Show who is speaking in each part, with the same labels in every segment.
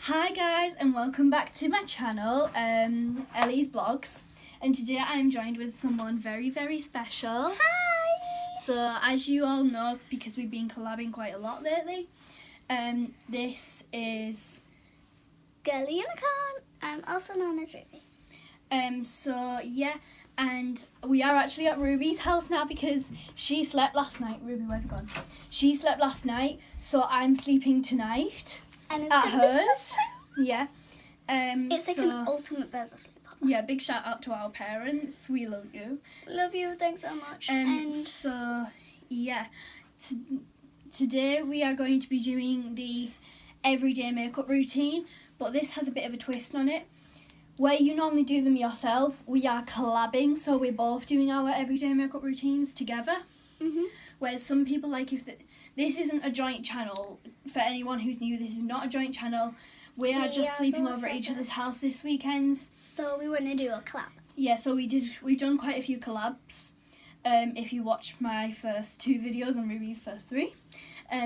Speaker 1: Hi guys, and welcome back to my channel, Ellie's Blogs, and today I am joined with someone very, very special.
Speaker 2: Hi!
Speaker 1: So as you all know, because we've been collabing quite a lot lately, this is
Speaker 2: Girly Unicorn. I'm also known as Ruby.
Speaker 1: So yeah, and we are actually at Ruby's house now because she slept last night. Ruby, where have you gone? She slept last night, so I'm sleeping tonight.
Speaker 2: And it's
Speaker 1: At
Speaker 2: gonna be so
Speaker 1: hers.
Speaker 2: fun.
Speaker 1: Yeah.
Speaker 2: It's like an ultimate bears asleep.
Speaker 1: Yeah, big shout out to our parents. We love you.
Speaker 2: Love you, thanks so much.
Speaker 1: So yeah, today we are going to be doing the everyday makeup routine, but this has a bit of a twist on it. Where you normally do them yourself, we are collabing, so we're both doing our everyday makeup routines together. Whereas some people this isn't a joint channel. For anyone who's new, this is not a joint channel. We are just sleeping over at each other's house this weekend.
Speaker 2: So we want to do a collab.
Speaker 1: Yeah, so we've done quite a few collabs. If you watch my first 2 videos and Ruby's first 3,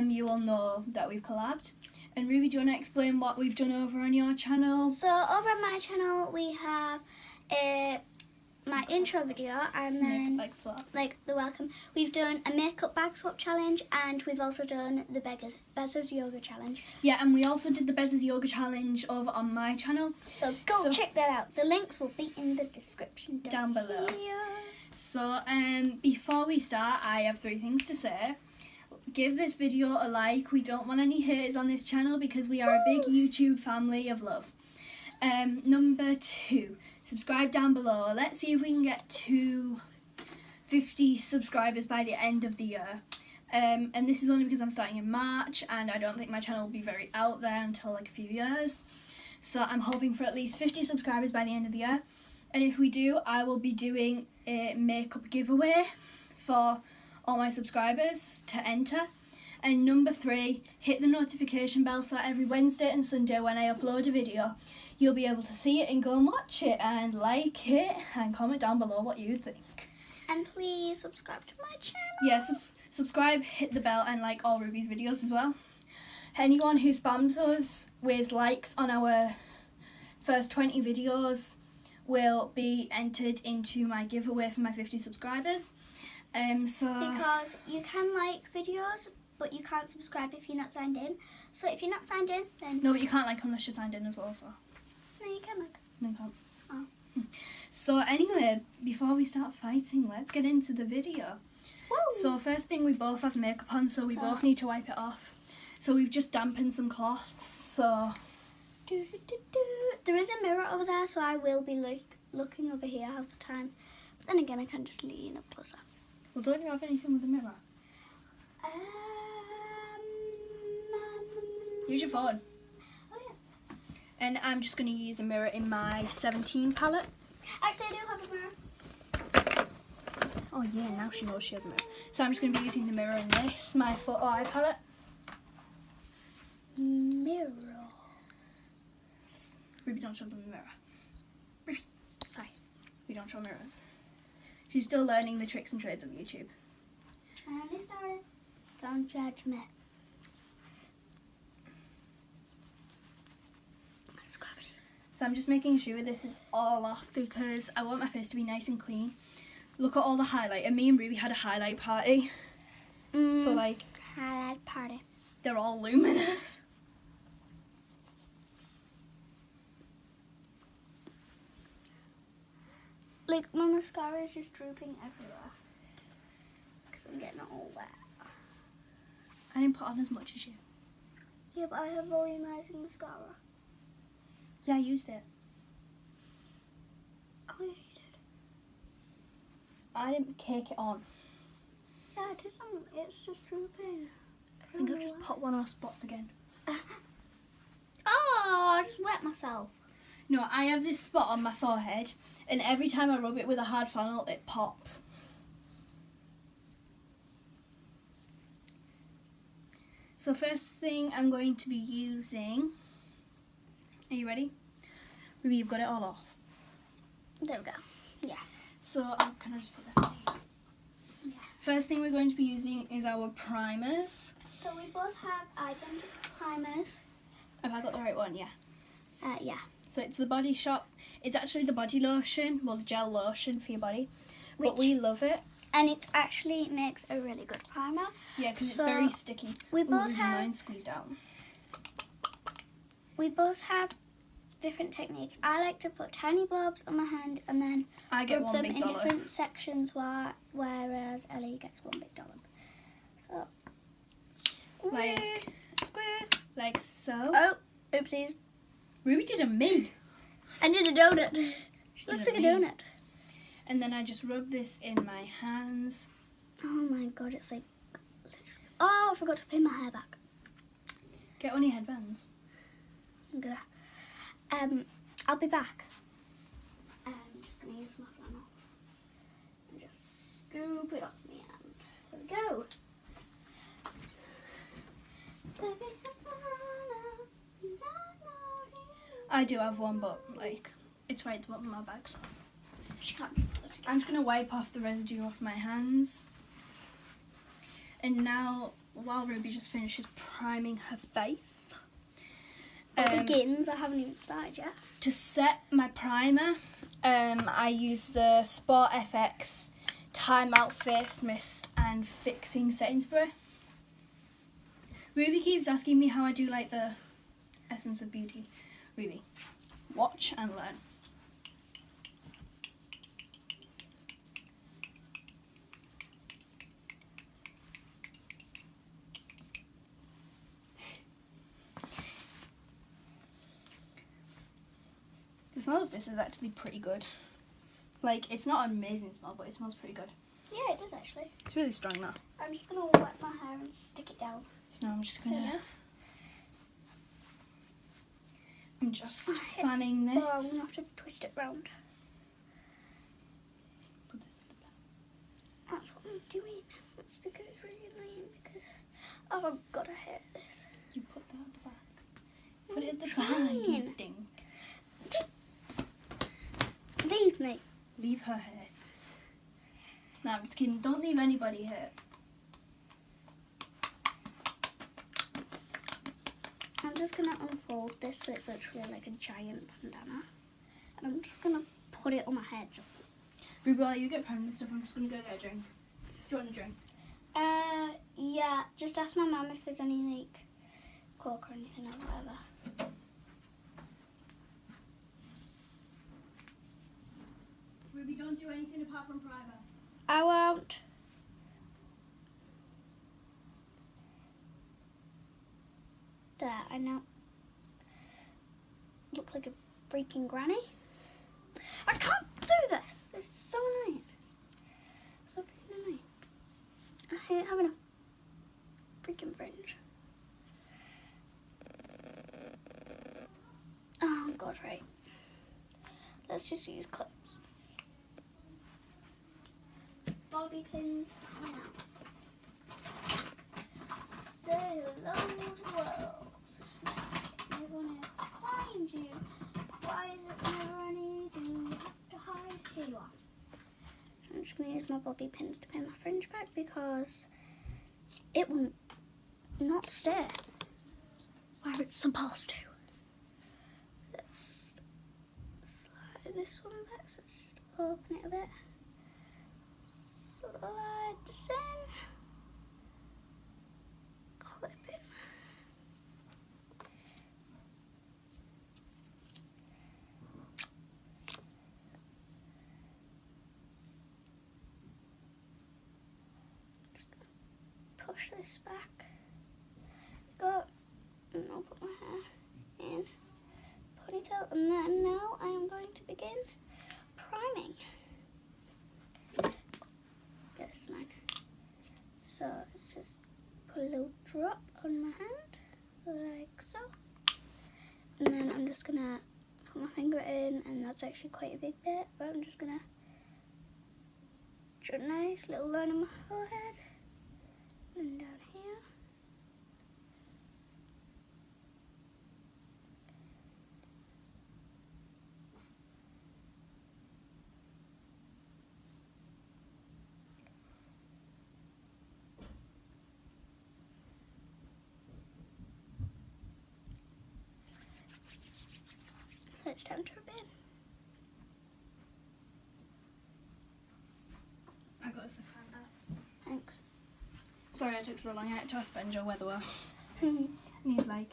Speaker 1: you will know that we've collabed. And Ruby, do you want to explain what we've done over on your channel?
Speaker 2: So over on my channel we have my intro video and then like the welcome. We've done a makeup bag swap challenge and we've also done the Bezzers yoga challenge.
Speaker 1: Yeah, and we also did the Bezzers yoga challenge over on my channel.
Speaker 2: So go check that out. The links will be in the description
Speaker 1: down below.
Speaker 2: Here.
Speaker 1: So before we start, I have 3 things to say. Give this video a like. We don't want any haters on this channel because we are a big YouTube family of love. Number 2, subscribe down below. Let's see if we can get to 50 subscribers by the end of the year. And this is only because I'm starting in March and I don't think my channel will be very out there until like a few years. So I'm hoping for at least 50 subscribers by the end of the year. And if we do, I will be doing a makeup giveaway for all my subscribers to enter. And number 3, hit the notification bell so every Wednesday and Sunday when I upload a video, you'll be able to see it and go and watch it and like it and comment down below what you think.
Speaker 2: And please subscribe to my channel.
Speaker 1: Yeah, subscribe, hit the bell and like all Ruby's videos as well. Anyone who spams us with likes on our first 20 videos will be entered into my giveaway for my 50 subscribers.
Speaker 2: Because you can like videos, but you can't subscribe if you're not signed in. So if you're not signed in, then...
Speaker 1: No, but you can't like unless you're signed in as well, so...
Speaker 2: No, you can like.
Speaker 1: No, you can't.
Speaker 2: Oh.
Speaker 1: So anyway, before we start fighting, let's get into the video.
Speaker 2: Woo!
Speaker 1: So first thing, we both have makeup on, so we both need to wipe it off. So we've just dampened some cloths, so...
Speaker 2: There is a mirror over there, so I will be looking over here half the time. But then again, I can just lean up closer.
Speaker 1: Well, don't you have anything with a mirror? Use your phone.
Speaker 2: Oh yeah.
Speaker 1: And I'm just going to use a mirror in my 17 palette.
Speaker 2: Actually, I do have a mirror.
Speaker 1: Oh yeah, now she knows she has a mirror. So I'm just going to be using the mirror in this, my Photo Eye palette.
Speaker 2: Mirror.
Speaker 1: Ruby, don't show them the mirror. Ruby, sorry. We don't show mirrors. She's still learning the tricks and trades of YouTube.
Speaker 2: I only started. Don't judge me.
Speaker 1: So I'm just making sure this is all off because I want my face to be nice and clean. Look at all the highlight. And me and Ruby had a highlight party. So like...
Speaker 2: Highlight party.
Speaker 1: They're all luminous.
Speaker 2: Like, my mascara is just drooping everywhere. Because I'm getting it all wet.
Speaker 1: I didn't put on as much as you.
Speaker 2: Yeah, but I have volumizing mascara.
Speaker 1: Yeah, I used it.
Speaker 2: Oh, yeah, you did.
Speaker 1: I didn't cake it on.
Speaker 2: Yeah, it isn't. It's just drooping.
Speaker 1: I think I've just put one off spots again.
Speaker 2: Oh, I just wet myself.
Speaker 1: No, I have this spot on my forehead, and every time I rub it with a hard flannel, it pops. So first thing I'm going to be using... Are you ready? Ruby, you've got it all off.
Speaker 2: There we go. Yeah.
Speaker 1: So, can I just put this on here? Yeah. First thing we're going to be using is our primers.
Speaker 2: So we both have identical primers.
Speaker 1: Have I got the right one? Yeah.
Speaker 2: Yeah.
Speaker 1: So it's the Body Shop. It's actually the body lotion, well, the gel lotion for your body. But we love it.
Speaker 2: And it actually makes a really good primer.
Speaker 1: Yeah, because it's very sticky.
Speaker 2: We both have
Speaker 1: mine squeezed out.
Speaker 2: We both have different techniques. I like to put tiny blobs on my hand and then
Speaker 1: I get
Speaker 2: rub
Speaker 1: one
Speaker 2: them
Speaker 1: big
Speaker 2: in
Speaker 1: dollop.
Speaker 2: different sections, whereas Ellie gets one big dollop. So, squeeze.
Speaker 1: Like so.
Speaker 2: Oh, oopsies.
Speaker 1: Ruby did a me.
Speaker 2: I did a donut. She looks like a donut.
Speaker 1: And then I just rub this in my hands.
Speaker 2: Oh my god, it's like... Oh, I forgot to pin my hair back.
Speaker 1: Get on your headbands.
Speaker 2: I'm gonna... I'll be back. I'm just gonna use my flannel. And just scoop it off me and there we go.
Speaker 1: I do have one, but like it's right at the bottom of my bag, so
Speaker 2: She can't be bothered.
Speaker 1: I'm just gonna wipe off the residue off my hands. And now, while Ruby just finishes priming her face,
Speaker 2: begins. I haven't even started yet.
Speaker 1: to set my primer, I use the Sport FX Time Out Face Mist and Fixing Setting Spray. Ruby keeps asking me how I do like the Essence of Beauty. Ruby, watch and learn. The smell of this is actually pretty good. Like, it's not an amazing smell, but it smells pretty good.
Speaker 2: Yeah, it does actually.
Speaker 1: It's really strong now.
Speaker 2: I'm just gonna wet my hair and stick it down.
Speaker 1: So now I'm just gonna...
Speaker 2: Yeah.
Speaker 1: I'm just fanning this.
Speaker 2: Oh, I'm gonna have to twist it round.
Speaker 1: Put this at the back.
Speaker 2: That's what I'm doing. That's because it's really annoying because... Oh god, I hate this.
Speaker 1: You put that at the back. Put it at the side, you dink.
Speaker 2: Leave me.
Speaker 1: Leave her hurt. No, I'm just kidding. Don't leave anybody hurt.
Speaker 2: I'm just gonna unfold this so it's literally like a giant bandana. And I'm just gonna put it on my head. Just.
Speaker 1: Ruby, while you get primed and stuff, I'm just gonna go get a drink. Do you want a drink?
Speaker 2: Yeah. Just ask my mum if there's any like Coke or anything or whatever.
Speaker 1: Ruby, don't do anything apart from primer.
Speaker 2: I won't. There, I now look like a freaking granny. I can't do this. This is so annoying. So freaking annoying. I hate having a freaking fringe. Oh god, right. Let's just use clips. Bobby pins coming out. Say hello to the world. I want to find you. Why is it never any do to hide? Here you are. So I'm just going to use my bobby pins to pin my fringe back because it will not stay where it's supposed to. Let's slide this one back so let's just open it a bit. Slide this in. Clip it. Just push this back. Go. And I'll put my hair in. Ponytail. And then now I am going to begin priming. This mine. So let's just put a little drop on my hand, like so. And then I'm just gonna put my finger in, and that's actually quite a big bit, but I'm just gonna draw a nice little line on my forehead and down here. it's time to rub it in.
Speaker 1: I got us a Fanta.
Speaker 2: Thanks.
Speaker 1: Sorry I took so long. I had to ask Benjo where they were. And he was like,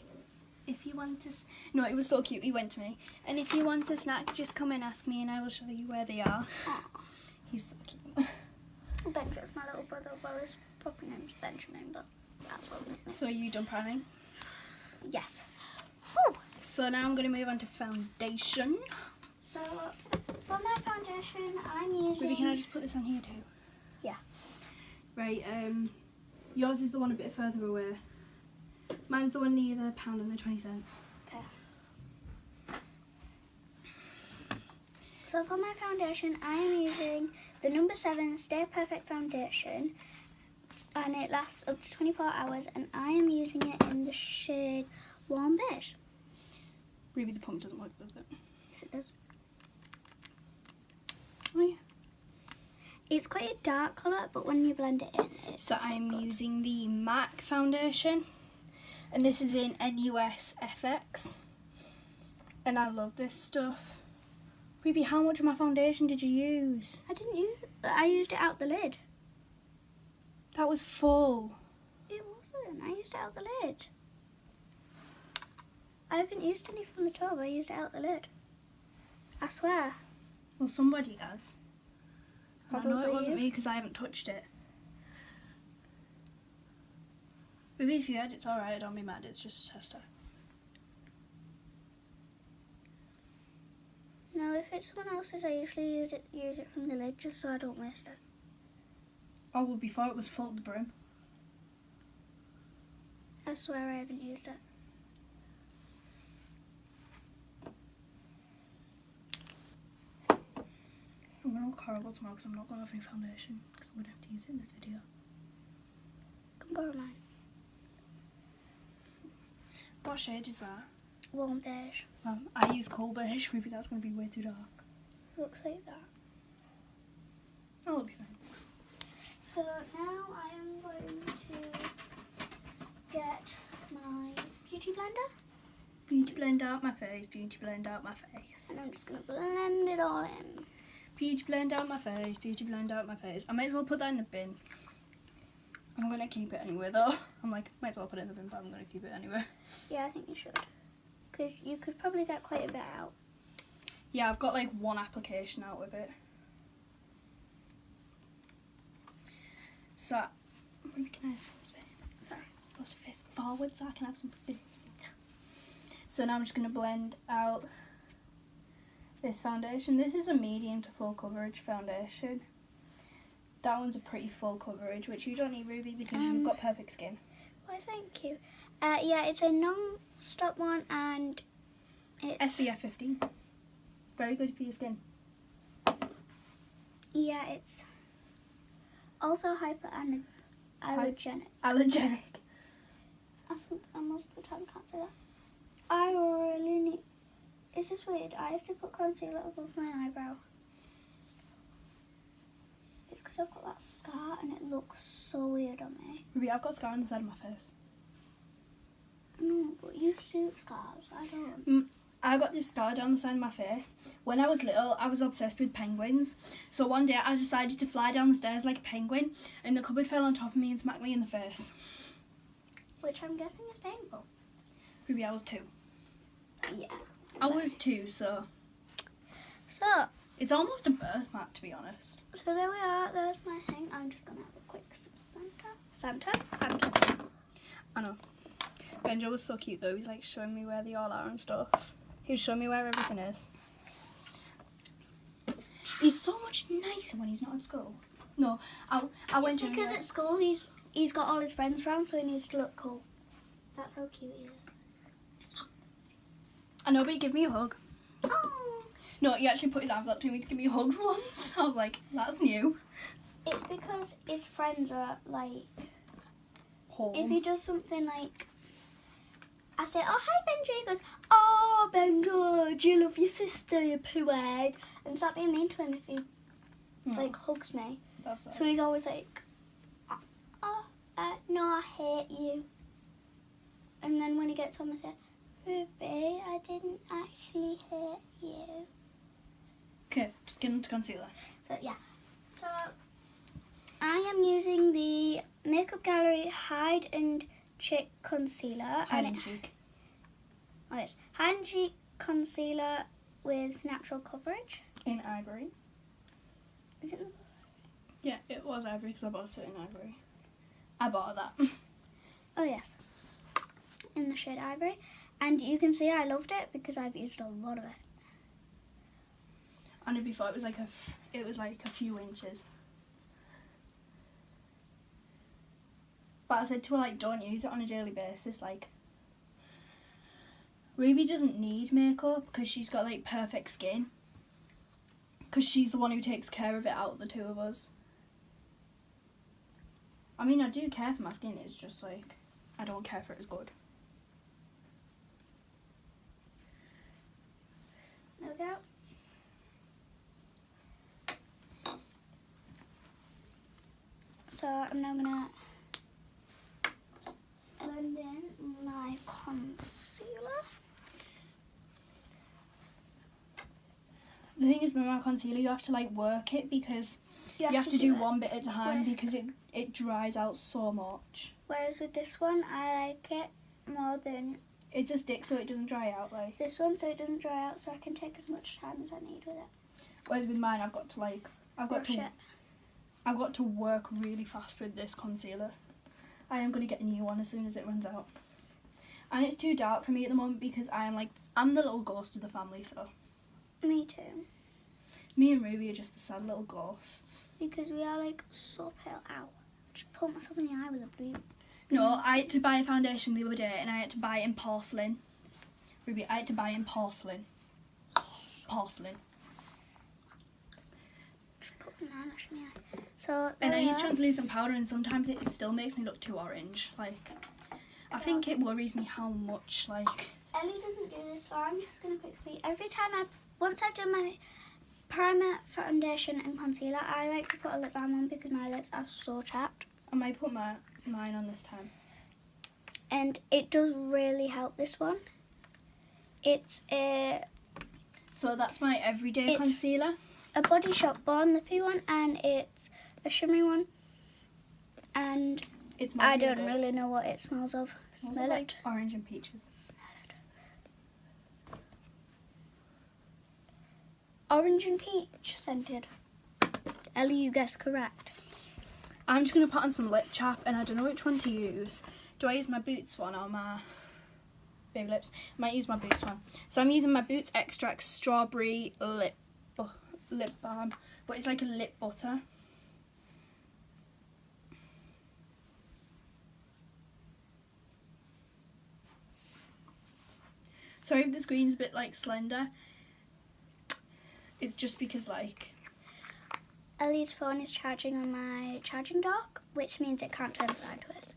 Speaker 1: if you want to... No, it was so cute. He went to me. And if you want a snack, just come and ask me and I will show you where they are.
Speaker 2: Aww.
Speaker 1: He's so cute.
Speaker 2: Benjo's my little brother. Well, his proper name's Benjamin, but that's what we name it.
Speaker 1: So are you done priming?
Speaker 2: Yes. Ooh.
Speaker 1: So now I'm going to move on to foundation.
Speaker 2: So for my foundation, I'm using...
Speaker 1: Ruby, can I just put this on here too?
Speaker 2: Yeah.
Speaker 1: Right, yours is the one a bit further away. Mine's the one near the pound and the 20 cents.
Speaker 2: Okay. So for my foundation, I am using the number 7 Stay Perfect foundation, and it lasts up to 24 hours, and I am using it in the shade Warm Beige.
Speaker 1: Ruby, the pump doesn't work, does it?
Speaker 2: Yes, it does.
Speaker 1: Oh yeah.
Speaker 2: It's quite a dark colour, but when you blend it in, it's
Speaker 1: So I'm using the MAC foundation, and this is in NUS FX, and I love this stuff. Ruby, how much of my foundation did you use?
Speaker 2: I didn't use it. I used it out the lid.
Speaker 1: That was full.
Speaker 2: It wasn't. I used it out the lid. I haven't used any from the tub. I used it out the lid. I swear.
Speaker 1: Well, somebody has. I know
Speaker 2: Probably
Speaker 1: it wasn't
Speaker 2: you.
Speaker 1: me because I haven't touched it. Ruby, if you had, it's alright. Don't be mad. It's just a tester.
Speaker 2: No, if it's someone else's, I usually use it from the lid just so I don't waste it.
Speaker 1: Oh, well, before it was full to the brim.
Speaker 2: I swear I haven't used it.
Speaker 1: I'm going to look horrible tomorrow because I'm not going to have any foundation because I'm going to have to use it in this video.
Speaker 2: Come borrow mine.
Speaker 1: What shade is that?
Speaker 2: Warm beige.
Speaker 1: I use cool beige. Ruby, that's going to be way too dark.
Speaker 2: Looks like that.
Speaker 1: Oh, it'll be fine.
Speaker 2: So now I am going to get my beauty blender.
Speaker 1: Beauty blend out my face, beauty blend out my face.
Speaker 2: And I'm just going to blend it all in.
Speaker 1: Beauty blend out my face, beauty blend out my face. I might as well put that in the bin. I'm going to keep it anyway though. I'm like, might as well put it in the bin, but I'm going to keep it anyway.
Speaker 2: Yeah, I think you should. Because you could probably get quite a bit out.
Speaker 1: Yeah, I've got like one application out of it. So, maybe can I have some space?
Speaker 2: Sorry.
Speaker 1: I'm supposed to face forward so I can have some space. So now I'm just going to blend out this foundation. This is a medium to full coverage foundation. That one's a pretty full coverage, which you don't need, Ruby, because you've got perfect skin.
Speaker 2: Why, thank you. Yeah, it's a non-stop one, and it's...
Speaker 1: SPF 15. Very good for your skin.
Speaker 2: Yeah, it's also hypoallergenic.
Speaker 1: Allergenic.
Speaker 2: I most of the time can't say that. I really need... Is this weird? I have to put concealer above my eyebrow. It's because I've got that scar and it looks so weird on me.
Speaker 1: Ruby, I've got a scar on the side of my face.
Speaker 2: No, but you suit scars. I don't.
Speaker 1: I got this scar down the side of my face. When I was little, I was obsessed with penguins. So one day I decided to fly down the stairs like a penguin, and the cupboard fell on top of me and smacked me in the face.
Speaker 2: Which I'm guessing is painful.
Speaker 1: Ruby, I was 2.
Speaker 2: Yeah.
Speaker 1: I was 2, so
Speaker 2: So
Speaker 1: it's almost a birthmark, to be honest.
Speaker 2: So there we are. There's my thing. I'm just gonna have a quick Santa.
Speaker 1: I know. Benjo was so cute though. He's like showing me where they all are and stuff. He was showing me where everything is. He's so much nicer when he's not at school. No, I went to
Speaker 2: because at school he's got all his friends around, so he needs to look cool. That's how cute he is.
Speaker 1: I know, but he gave me a hug.
Speaker 2: Oh.
Speaker 1: No, he actually put his arms up to me to give me a hug once. I was like, that's new.
Speaker 2: It's because his friends are like,
Speaker 1: Home.
Speaker 2: if he does something like, I say, oh hi Benjo, he goes, oh Benjo, do you love your sister, you poo egg? And start being mean to him if he like hugs me.
Speaker 1: That's sad.
Speaker 2: So he's always like, no, I hate you. And then when he gets home, I say, Ruby, I didn't actually hate
Speaker 1: Get into concealer.
Speaker 2: So yeah. So I am using the Makeup Gallery Hide and Cheek Concealer.
Speaker 1: Hide and Cheek.
Speaker 2: Oh, it's Hide and Cheek Concealer with natural coverage.
Speaker 1: In ivory.
Speaker 2: Is it?
Speaker 1: Yeah, it was ivory because I bought it in ivory. I bought that.
Speaker 2: Oh yes. In the shade Ivory. And you can see I loved it because I've used a lot of it.
Speaker 1: And before it was like a few inches. But I said to her, like, don't use it on a daily basis. Like, Ruby doesn't need makeup because she's got like perfect skin. Because she's the one who takes care of it out of the two of us. I mean, I do care for my skin. It's just like I don't care for it as good.
Speaker 2: There we go. So I'm now gonna blend in my concealer.
Speaker 1: The thing is with my concealer, you have to like work it because you have to do one bit at a time because it dries out so much.
Speaker 2: Whereas with this one, I like it more than...
Speaker 1: It's a stick so it doesn't dry out like.
Speaker 2: This one so it doesn't dry out so I can take as much time as I need with it.
Speaker 1: Whereas with mine, I've got to work really fast with this concealer. I am going to get a new one as soon as it runs out. And it's too dark for me at the moment because I'm the little ghost of the family, so.
Speaker 2: Me too.
Speaker 1: Me and Ruby are just the sad little ghosts.
Speaker 2: Because we are like so pale. Ow. I just put myself in the eye with a blue.
Speaker 1: No, I had to buy a foundation the other day and I had to buy it in porcelain. Ruby, I had to buy it in porcelain. Porcelain.
Speaker 2: Just put an eyelash in the eye. So,
Speaker 1: and I use translucent powder and sometimes it still makes me look too orange. Like, I think it worries me how much, like...
Speaker 2: Ellie doesn't do this, so I'm just going to quickly... Once I've done my primer, foundation and concealer, I like to put a lip balm on because my lips are so chapped.
Speaker 1: I might put mine on this time.
Speaker 2: And it does really help, this one. It's a...
Speaker 1: So that's my everyday concealer.
Speaker 2: A Body Shop Born Lippy one, and it's a shimmery one. And I don't really know what it smells of. Smell it.
Speaker 1: Like orange and peaches.
Speaker 2: Smell it. Orange and peach scented. Ellie, you guessed correct.
Speaker 1: I'm just going to put on some lip chap and I don't know which one to use. Do I use my Boots one or my Baby Lips? I might use my Boots one. So I'm using my Boots Extract Strawberry Lip Balm, but it's like a lip butter. Sorry if the screen's a bit like slender. It's just because like...
Speaker 2: Ellie's phone is charging on my charging dock, which means it can't turn sideways.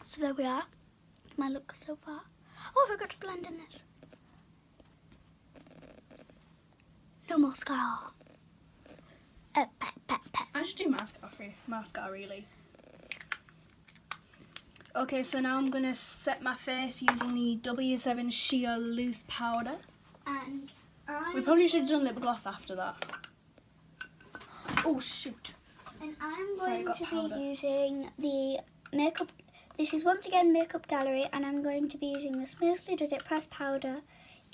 Speaker 2: So there we are. My look so far. Oh, I forgot to blend in this. No mascara.
Speaker 1: I should do mascara really. Okay, so now I'm gonna set my face using the W7 Sheer Loose Powder.
Speaker 2: And
Speaker 1: we probably should have done lip gloss after that. Oh shoot.
Speaker 2: And I'm going to be using the makeup. This is once again Makeup Gallery, and I'm going to be using the Smoothly Does It Pressed Powder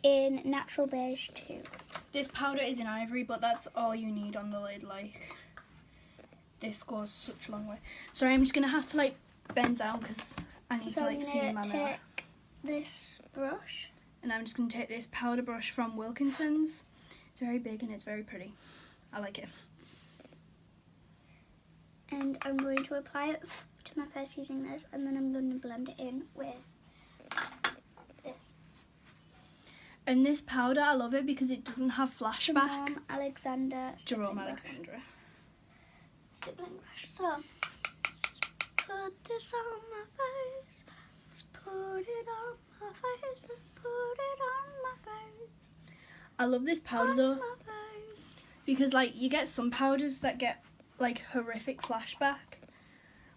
Speaker 2: in Natural Beige 2.
Speaker 1: This powder is in ivory, but that's all you need on the lid. Like, this goes such a long way. Sorry, I'm just gonna have to like bend down because I need to like see in my mirror.
Speaker 2: Take this brush.
Speaker 1: And I'm just going to take this powder brush from Wilkinson's. It's very big and it's very pretty. I like it.
Speaker 2: And I'm going to apply it to my face using this, and then I'm going to blend it in with this.
Speaker 1: And this powder, I love it because it doesn't have flashback.
Speaker 2: Jerome Alexandra. Stippling brush. So, let's just put this on my face. Let's put it on my face. Let's put it on my face.
Speaker 1: I love this powder though, because like you get some powders that get like horrific flashback,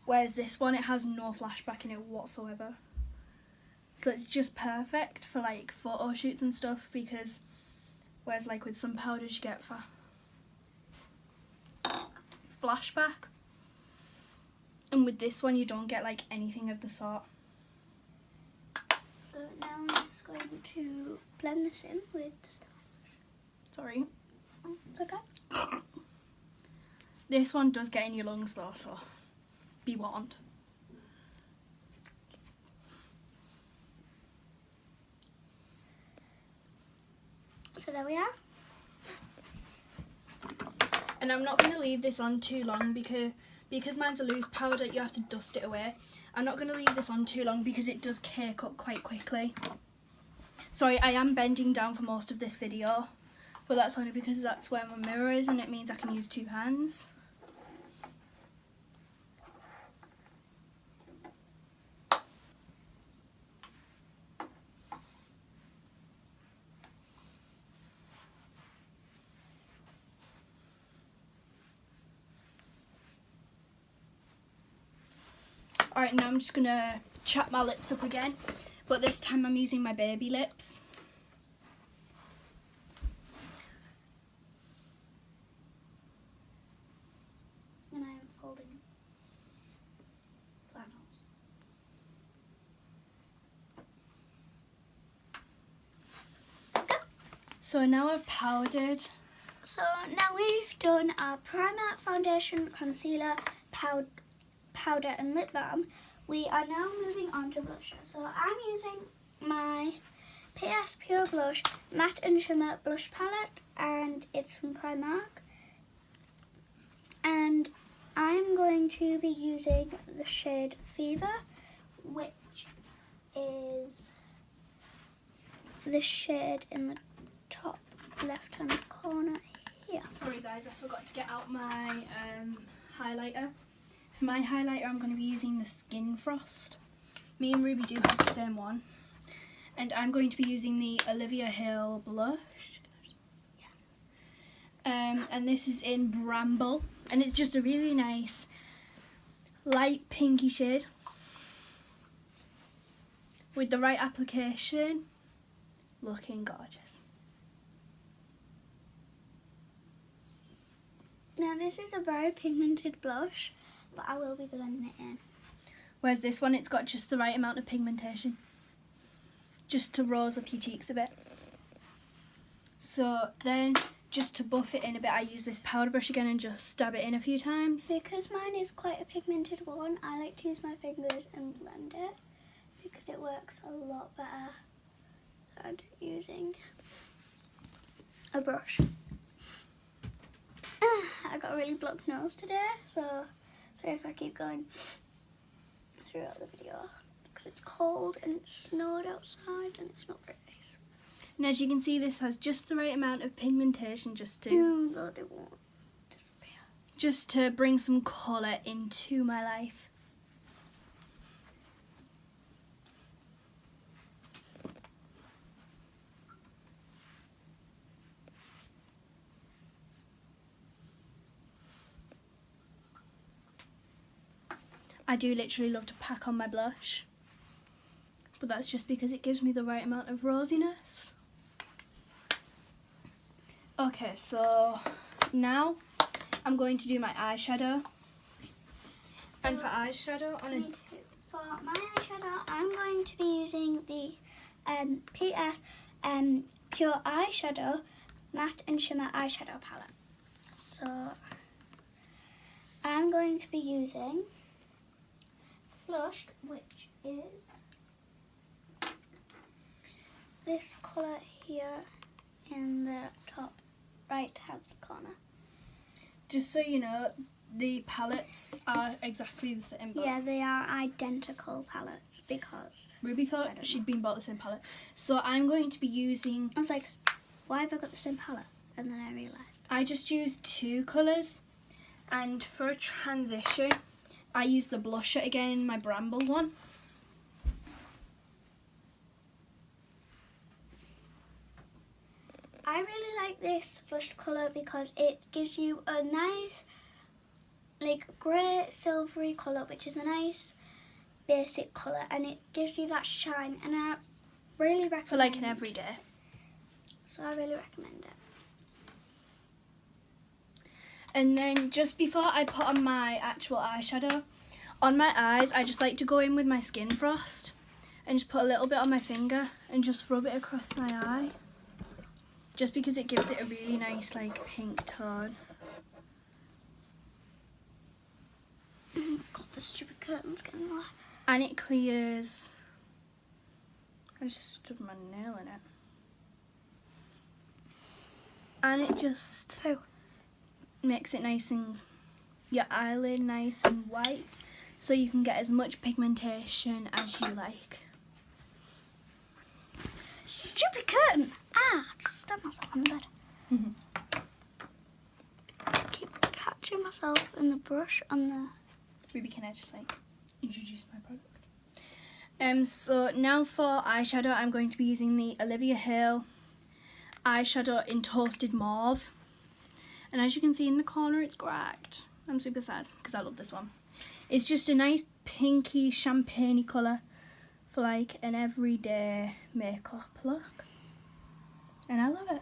Speaker 1: whereas this one, it has no flashback in it whatsoever. So it's just perfect for like photo shoots and stuff because Whereas like with some powders you get flashback. And with this one you don't get like anything of the sort.
Speaker 2: So now I'm just going to blend this in with...
Speaker 1: Sorry.
Speaker 2: It's okay.
Speaker 1: This one does get in your lungs though, so be warned.
Speaker 2: So there we are.
Speaker 1: And I'm not going to leave this on too long because mine's a loose powder, you have to dust it away. I'm not going to leave this on too long because it does cake up quite quickly. Sorry, I am bending down for most of this video, but that's only because that's where my mirror is and it means I can use two hands. Alright, now I'm just going to chat my lips up again, but this time I'm using my baby lips.
Speaker 2: And I'm folding flannels.
Speaker 1: So now I've powdered.
Speaker 2: So now we've done our primer, foundation, concealer, powder and lip balm. We are now moving on to blush. So I'm using my PS Pure Blush Matte and Shimmer Blush Palette, and it's from Primark. And I'm going to be using the shade Fever, which is the shade in the top left hand corner here.
Speaker 1: Sorry guys, I forgot to get out my highlighter. For my highlighter I'm going to be using the Skin Frost. Me and Ruby do have the same one. And I'm going to be using the Olivia Hill blush. And this is in Bramble. And it's just a really nice light pinky shade. With the right application, looking gorgeous.
Speaker 2: Now this is a very pigmented blush, but I will be blending it in.
Speaker 1: Whereas this one, it's got just the right amount of pigmentation. Just to rose up your cheeks a bit. So then, just to buff it in a bit, I use this powder brush again and just dab it in a few times.
Speaker 2: Because mine is quite a pigmented one, I like to use my fingers and blend it, because it works a lot better than using a brush. I got a really blocked nose today, so sorry if I keep going throughout the video, because it's cold and it's snowed outside and it's not very nice.
Speaker 1: And as you can see, this has just the right amount of pigmentation just to
Speaker 2: it won't disappear.
Speaker 1: Just to bring some colour into my life. I do literally love to pack on my blush, but that's just because it gives me the right amount of rosiness. Okay, so now I'm going to do my eyeshadow. And for eyeshadow,
Speaker 2: for my eyeshadow, I'm going to be using the PS Pure Eyeshadow Matte and Shimmer Eyeshadow Palette. So I'm going to be using Flushed, which is this colour here in the top right hand corner.
Speaker 1: Just so you know, the palettes are exactly the same.
Speaker 2: Yeah, they are identical palettes because
Speaker 1: Ruby thought she'd been bought the same palette. So I'm going to be using...
Speaker 2: I was like, why have I got the same palette? And then I realised.
Speaker 1: I just used two colours, and for a transition I used the blusher again, my Bramble one.
Speaker 2: I really like this flushed colour because it gives you a nice like grey silvery colour, which is a nice basic colour, and it gives you that shine, and I really recommend
Speaker 1: for like an everyday.
Speaker 2: so I really recommend it.
Speaker 1: And then just before I put on my actual eyeshadow, on my eyes, I just like to go in with my Skin Frost and just put a little bit on my finger and just rub it across my eye. Just because it gives it a really nice like pink tone.
Speaker 2: God, the stupid curtain's getting wet.
Speaker 1: And it clears. I just stubbed my nail in it. And it just makes it nice and your eyelid nice and white, so you can get as much pigmentation as you like.
Speaker 2: Stupid curtain! Ah, I just stabbed myself in the bed. I keep catching myself in the brush on the...
Speaker 1: Ruby, can I just like introduce my product? So now for eyeshadow, I'm going to be using the Olivia Hale eyeshadow in Toasted Mauve. And as you can see in the corner, it's cracked. I'm super sad because I love this one. It's just a nice pinky champagne-y colour for like an everyday makeup look. And I love it.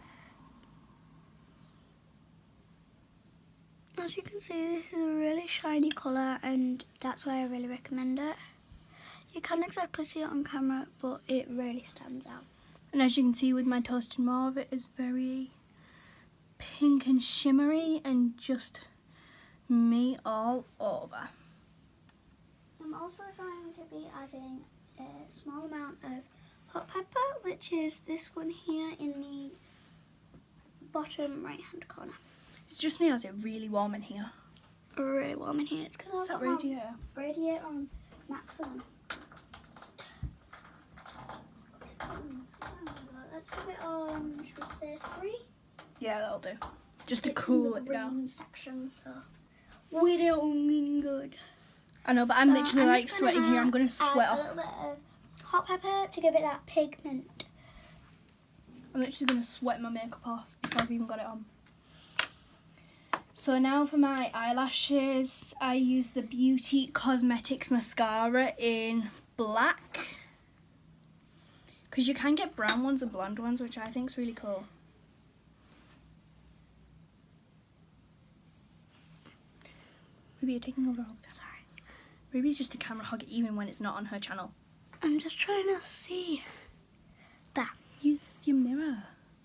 Speaker 2: As you can see, this is a really shiny colour, and that's why I really recommend it. You can't exactly see it on camera, but it really stands out.
Speaker 1: And as you can see with my Toasted Mauve, it is very pink and shimmery and just me all over.
Speaker 2: I'm also going to be adding a small amount of hot pepper, which is this one here in the bottom right hand corner.
Speaker 1: It's just me, or is it really warm in here?
Speaker 2: Really warm in here. It's because
Speaker 1: Is that radiator?
Speaker 2: Radiator on maximum. Let's give it on, should we say 3?
Speaker 1: Yeah, that'll do. Just to cool it down.
Speaker 2: Section, so we don't good.
Speaker 1: I know, but I'm literally like sweating here. I'm gonna sweat off.
Speaker 2: A little bit of hot pepper to give it that pigment.
Speaker 1: I'm literally gonna sweat my makeup off before I've even got it on. So now for my eyelashes, I use the Beauty Cosmetics mascara in black. Because you can get brown ones and blonde ones, which I think is really cool. Ruby, you're taking over all the time.
Speaker 2: Sorry.
Speaker 1: Ruby's just a camera hog even when it's not on her channel.
Speaker 2: I'm just trying to see that.
Speaker 1: Use your mirror.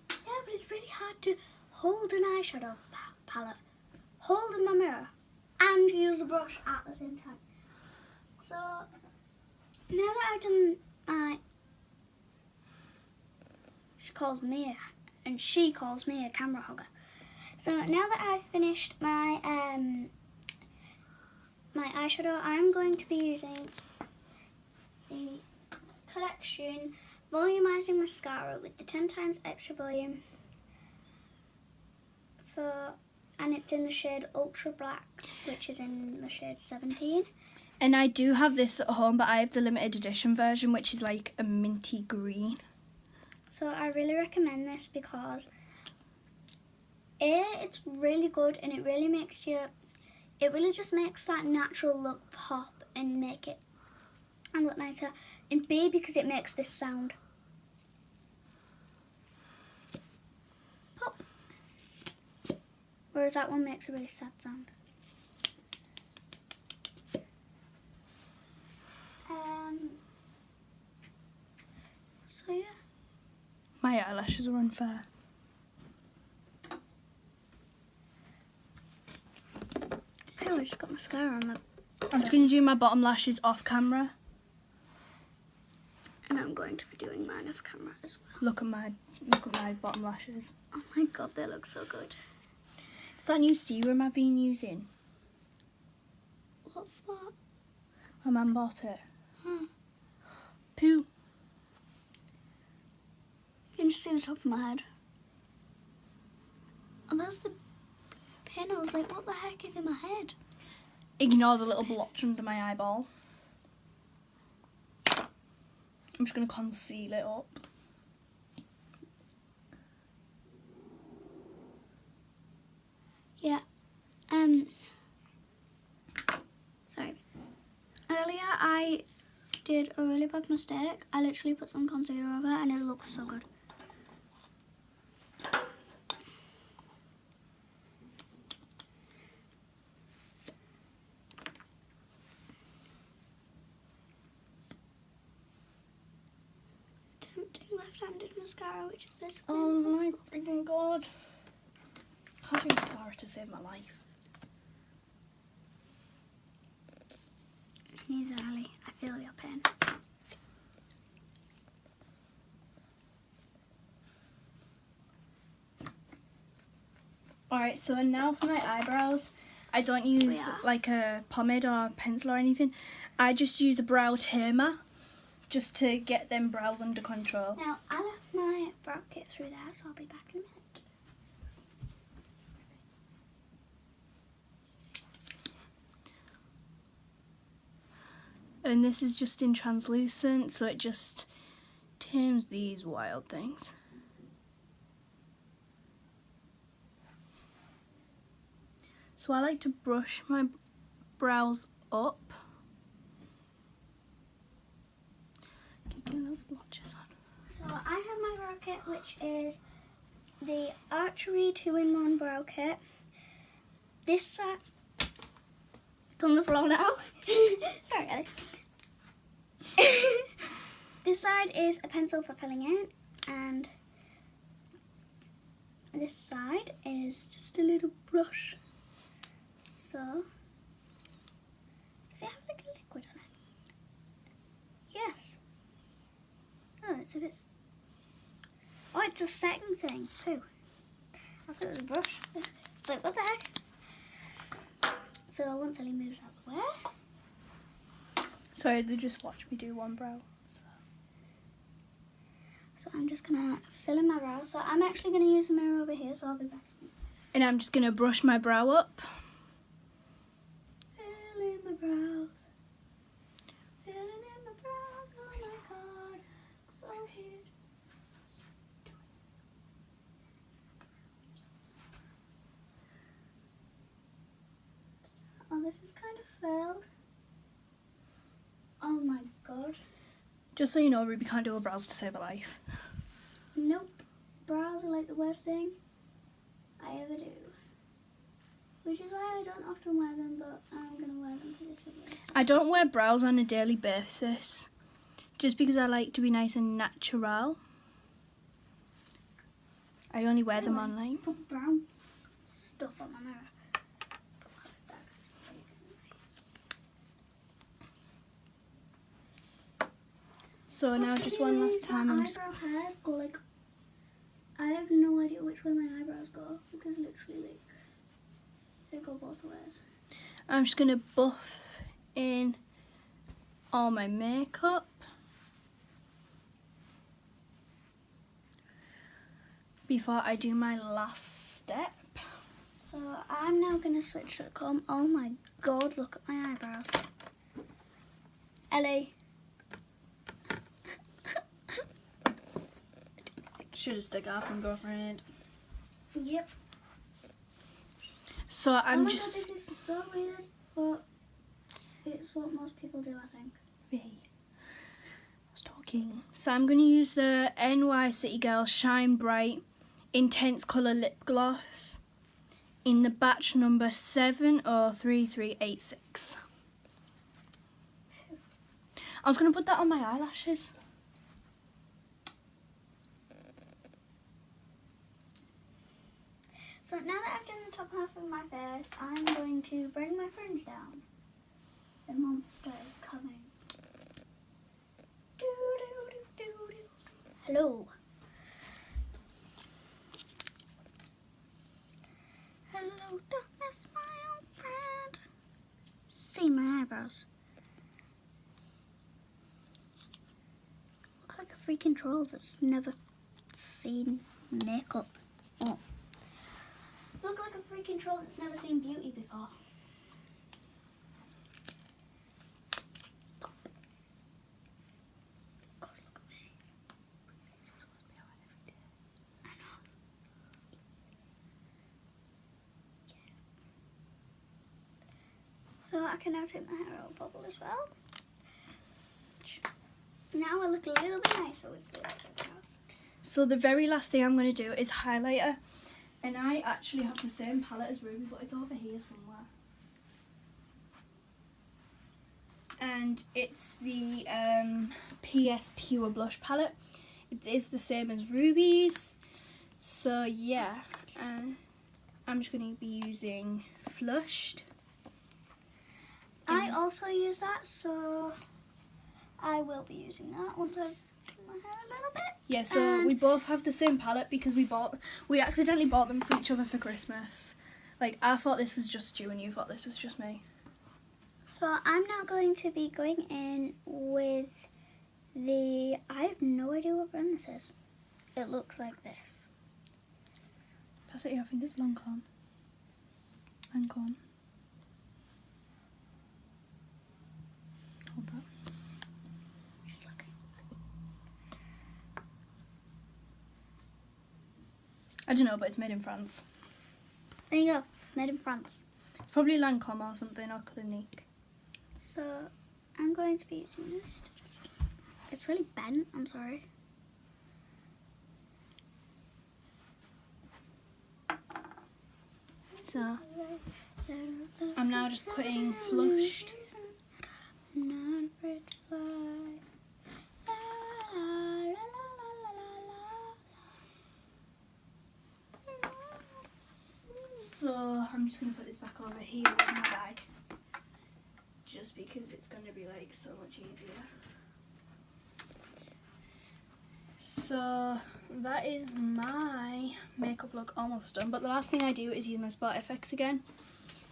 Speaker 2: Yeah, but it's really hard to hold an eyeshadow palette, hold in my mirror, and use the brush at the same time. So now that I've done my... She calls me a camera hogger. So now that I've finished my my eyeshadow, I'm going to be using the Collection Volumizing Mascara with the 10 times extra volume and it's in the shade Ultra Black, which is in the shade 17.
Speaker 1: And I do have this at home, but I have the limited edition version, which is like a minty green.
Speaker 2: So I really recommend this because it's really good, and it really makes it really just makes that natural look pop and make it and look nicer. And B, because it makes this sound. Pop. Whereas that one makes a really sad sound. So yeah.
Speaker 1: My eyelashes are unfair.
Speaker 2: I just got mascara on my...
Speaker 1: I'm just going to do my bottom lashes off camera.
Speaker 2: And I'm going to be doing mine off camera as well.
Speaker 1: Look at my bottom lashes.
Speaker 2: Oh my god, they look so good.
Speaker 1: It's that new serum I've been using.
Speaker 2: What's that?
Speaker 1: My mum bought it. Poo.
Speaker 2: You can just see the top of my head. And that's the pin. I was like, what the heck is in my head?
Speaker 1: Ignore the little blotch under my eyeball. I'm just going to conceal it up.
Speaker 2: Yeah. Sorry. Earlier I did a really bad mistake. I literally put some concealer over it and it looks so good. tempting left-handed mascara, which is this.
Speaker 1: Oh my freaking god. Can't do mascara to save my life.
Speaker 2: Neither, Ali. I feel your pain.
Speaker 1: Alright, so now for my eyebrows, I don't use like a pomade or a pencil or anything. I just use a brow tamer just to get them brows under control.
Speaker 2: Now, I left my brow kit through there, so I'll be back in a minute.
Speaker 1: And this is just in translucent, so it just tames these wild things. So I like to brush my brows up.
Speaker 2: So I have my brow kit, which is the Archery 2-in-1 brow kit. This side, it's on the floor now. Sorry, Ellie. This side is a pencil for filling in, and this side is just a little brush. So, does it have like a liquid on it? Yes. Oh, it's a bit. Oh, it's a setting thing too. I thought it was a brush. Like, what the heck? So once Ellie moves out the way.
Speaker 1: Sorry, they just watched me do one brow.
Speaker 2: So I'm just gonna fill in my brow. So I'm actually gonna use the mirror over here. So I'll be back.
Speaker 1: And I'm just gonna brush my brow up.
Speaker 2: Fill in my brows. Filling in my brows. Oh my god, so cute. Oh, this is kind of filled. Oh my god.
Speaker 1: Just so you know, Ruby can't do her brows to save her life.
Speaker 2: Nope. Brows are like the worst thing I ever do. Which is why I don't often wear them, but I'm going to wear them for this video.
Speaker 1: I don't wear brows on a daily basis. Just because I like to be nice and natural. I only wear them online.
Speaker 2: Put brown stuff on my mirror.
Speaker 1: So now just one last time.
Speaker 2: My eyebrow hairs go like, I have no idea which way my eyebrows go, because literally like they go both ways.
Speaker 1: I'm just gonna buff in all my makeup. Before I do my last step.
Speaker 2: So I'm now gonna switch to the comb. Oh my god, look at my eyebrows. Ellie.
Speaker 1: Should have stuck up and girlfriend.
Speaker 2: Yep.
Speaker 1: So I'm
Speaker 2: God,
Speaker 1: just.
Speaker 2: this is so weird, but it's what most people do, I think.
Speaker 1: I was talking. So I'm going to use the NY City Girl Shine Bright Intense Colour Lip Gloss in the batch number 703386. I was going to put that on my eyelashes.
Speaker 2: So now that I've done the top half of my face, I'm going to bring my fringe down. The monster is coming. Hello. Hello, darkness, my old friend. See my eyebrows. Look like a freaking troll that's never seen makeup. Oh. Look like a freaking troll that's never seen beauty before. God, look at me. This is what we are every day. I know. Yeah. So I can now take my hair out of bubble as well. Now I look a little bit nicer with the eyebrows.
Speaker 1: So the very last thing I'm going to do is highlighter. And I actually have the same palette as Ruby, but it's over here somewhere. And it's the PS Pure Blush palette It is the same as Ruby's. So yeah, I'm just going to be using Flushed.
Speaker 2: I also use that, so I will be using that once I've done my hair a little bit.
Speaker 1: Yeah, so we both have the same palette because we accidentally bought them for each other for Christmas. Like, I thought this was just you and you thought this was just me.
Speaker 2: So I'm now going to be going in with I have no idea what brand this is. It looks like this.
Speaker 1: Pass it here, I think it's Lancome. Lancome. Hold that.
Speaker 2: Just looking.
Speaker 1: I don't know, but it's made in France.
Speaker 2: There you go. It's made in France.
Speaker 1: It's probably Lancome or something, or Clinique.
Speaker 2: So I'm going to be using this. It's really bent. I'm sorry.
Speaker 1: So I'm now just putting Flushed.
Speaker 2: Not afraid to fly.
Speaker 1: So I'm just going to put this back over here in my bag, just because it's going to be like so much easier. So that is my makeup look almost done, but the last thing I do is use my Spot FX again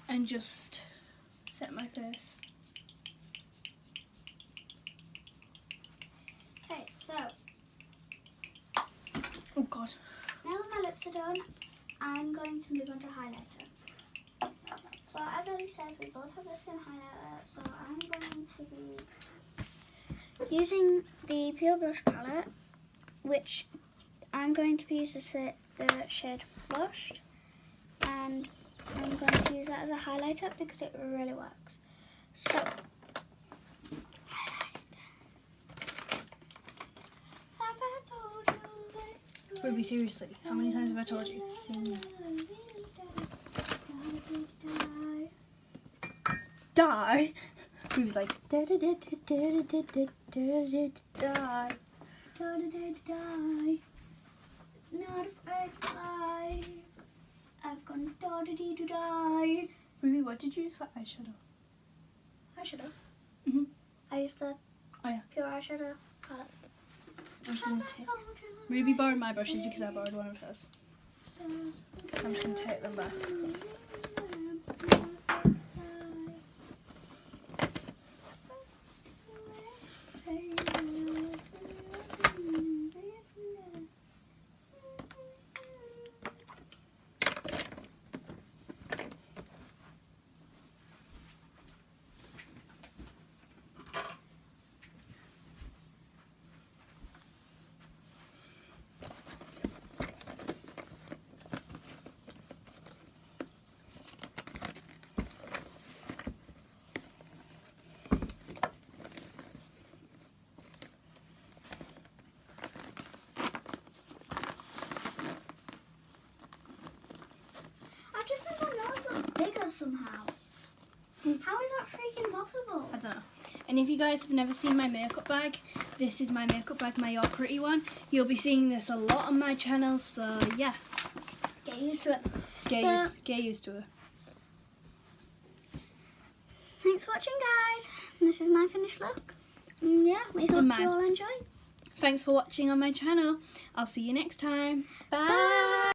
Speaker 1: and just set my face.
Speaker 2: Okay, so
Speaker 1: Oh god.
Speaker 2: now that my lips are done, I'm going to move on to highlighter. So as already said, we both have the same highlighter, so I'm going to be using the Pure Blush palette, which I'm going to be using the shade Flushed, and I'm going to use that as a highlighter because it really works. So,
Speaker 1: Ruby, seriously, how many times have I told you? Sing that. Die? Ruby's like da da da da da da da da die.
Speaker 2: It's not afraid to fly. I've gone da-da-dee-to-die.
Speaker 1: Ruby, what did you use for eyeshadow?
Speaker 2: Eyeshadow?
Speaker 1: Mhm.
Speaker 2: I used the
Speaker 1: Oh yeah.
Speaker 2: Pure eyeshadow palette.
Speaker 1: I'm just gonna take. Ruby borrowed my brushes because I borrowed one of hers. I'm just gonna take them back.
Speaker 2: I've just made my nose look bigger somehow. How is that freaking possible?
Speaker 1: I don't know. And if you guys have never seen my makeup bag, this is my makeup bag, my You're Pretty one. You'll be seeing this a lot on my channel, so yeah.
Speaker 2: Get used to it.
Speaker 1: Get used to it.
Speaker 2: Thanks for watching, guys. This is my finished look. Yeah, we hope you all enjoy.
Speaker 1: Thanks for watching on my channel. I'll see you next time. Bye.